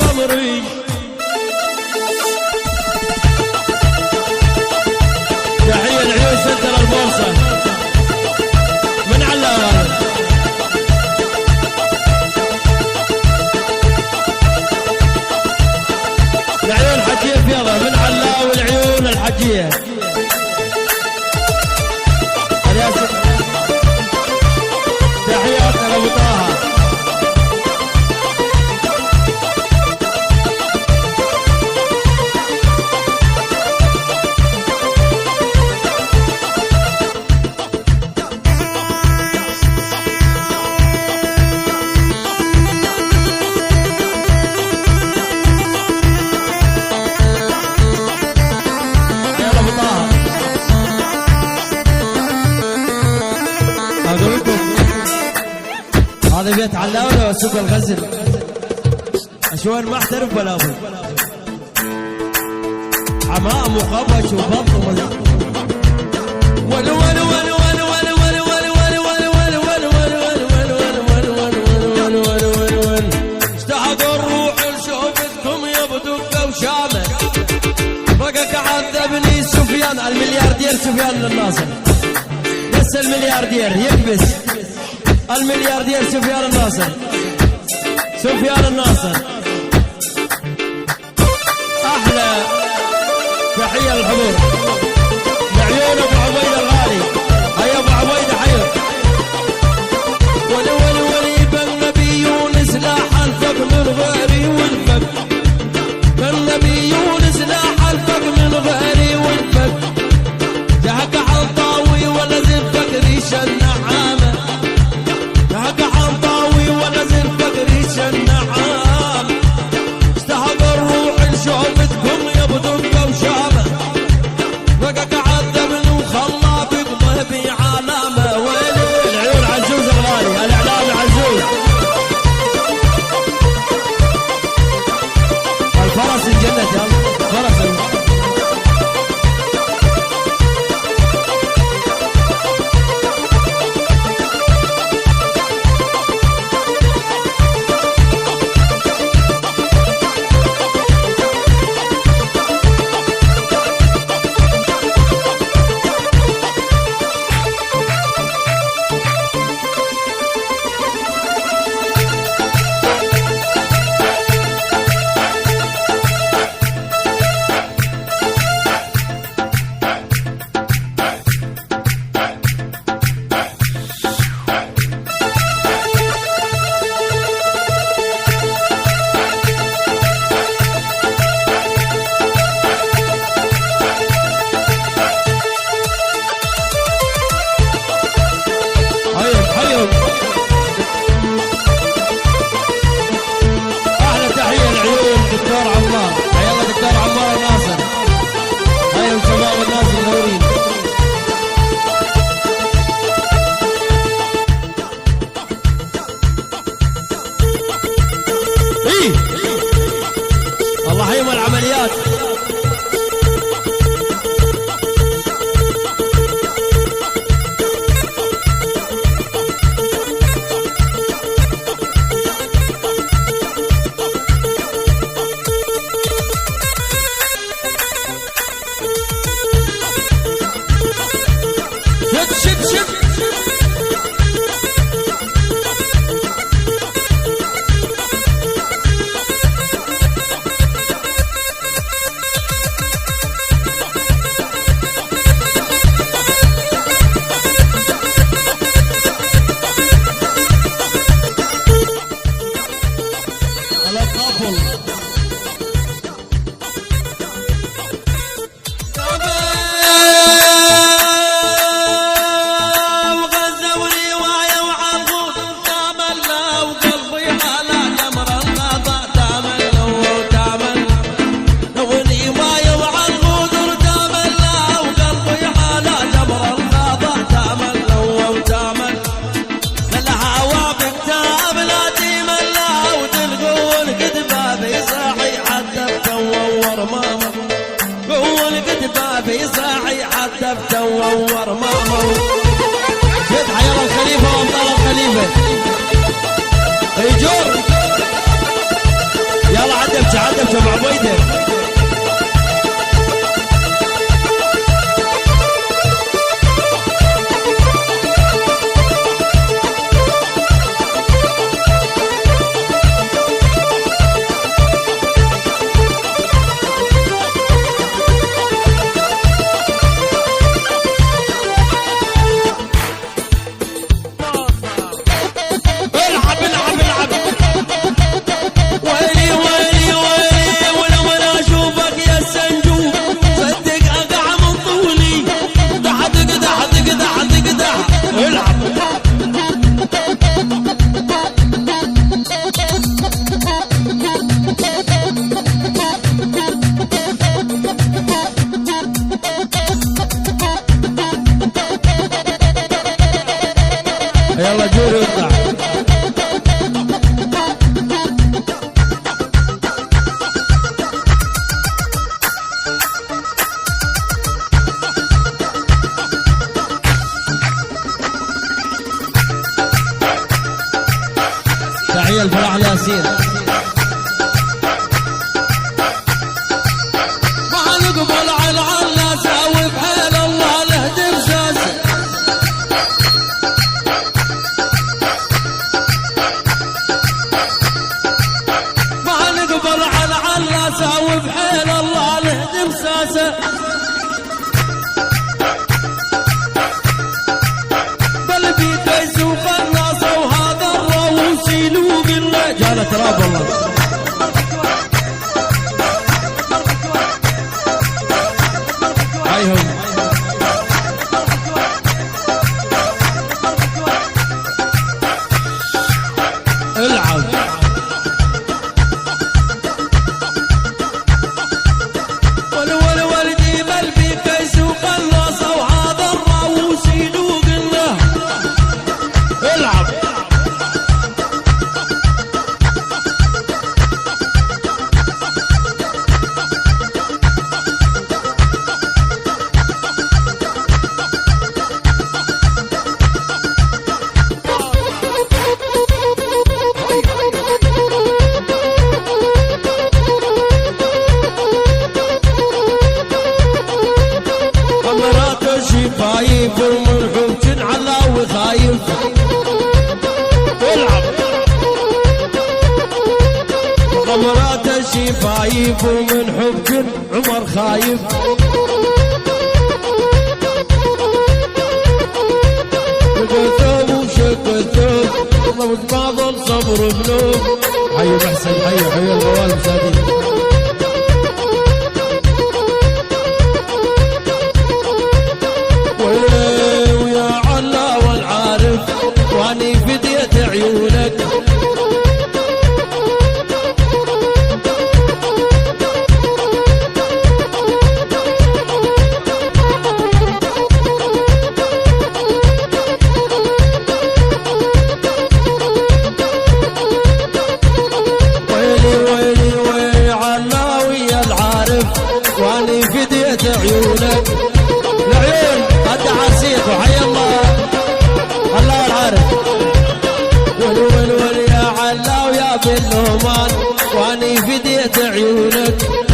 بمري تحية العيون سنتر البورصة من علاوة العيون الحجية فيضة من علاوة العيون الحجية تحياتنا لأبو طه هذا بيت علاوة وسوق الغزل أشوان محترف ولا أبو عماء مقبش وبط ولو اشتهقوا الروح لشوفتكم يبدو بوشامة بقى كعذبني سفيان الملياردير سفيان الناصر بس الملياردير يكبس الملياردير سفيان الناصر سفيان الناصر احلى تحيه للحضور لعيون ابو عبيد الغالي هيا ابو عبيد حير ولي بالنبي يونس لاح الفك من غيري والفك بالنبي يونس لاح الفك من غيري والفك جهك حنطاوي ولا زفك ريش النعامه حق حنطاوي ونزل فقريش النعام العرش ابو عبيده. يلا جوري واطلع. تحية الفرح الياسين. ما نقبل على الناس وبحال الله له دمساسه. وبحيل الله له دمساسه. قلبي تيسوق الناس وهذا الروس يلوق لنا. جانا تراب والله. هايهم العب. شفايف ومنحوج على وخايف. العب. غمرات الشفايف ومنحوج عمر خايف. شقثوب وشقثوب ضربت بعض الصبر بنوب. حي محسن حي الغوال مسادين. ويا علا والعارف واني فديت عيونك. ويلي ويلي ويلي علا ويا العارف واني فديت عيونك. العيون هدى عرسيك وحي الله. الله العارف. ول يا علا ويا بالنومان واني فديت عيونك.